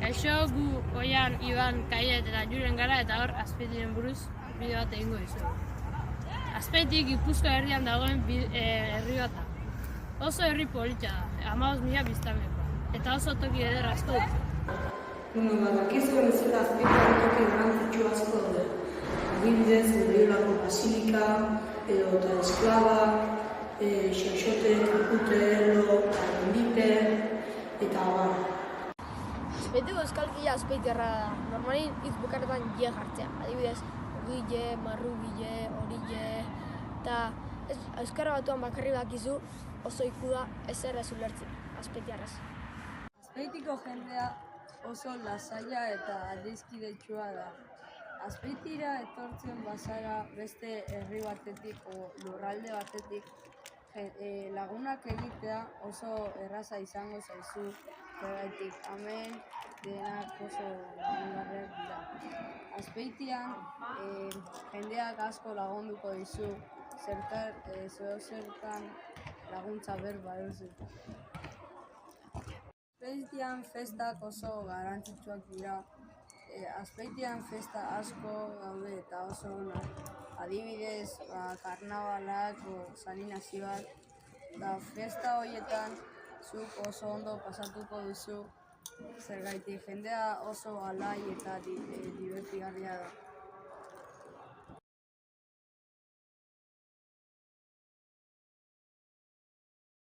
Kaixo, gu Oian, Iban, Kaiet eta Julen gara eta hor Azpeitiren buruz bideo bat egingo dizugu. Azpeitik Gipuzkoa herrian dagoen herri bat da. Oso herri polita da, 15.000 biztanlekoa, eta oso toki eder asko ditu. Badakizu bezala Azpeitian toki garrantzitsu asko daude. Adibidez, Loiolako Basilika, edota Esklaba, Xaxote, Kapute, Elo, Arrendipe, eta abar. Azpeitiko euskalkia azpeitiarra da. Normalin hitz bukaretan je jartzea. Adibidez, ogile, marrugile, orille, eta euskara batuan bakarri bakizu oso iku da ezer ez ulertzen azpeitiarraz. Azpeitiko jendea oso lasaia eta adiskidetsua da. Azpeitira etortzen bazara beste herri batetik o lurralde batetik lagunak egitea oso erraza izango zaizu, zergatik hemen denak oso lagungarriak dira. Azpeitian jendeak asko lagunduko dizu, zertan laguntza behar baduzu. Azpeitian festak oso garrantzitsuak dira. Azpeitian festa asko daude eta oso onak. Adibidez, karnabalak o salinazioak. Da festa horietan zuk oso ondo pasatuko duzu, zergatik jendea oso alai eta dibertigarria da.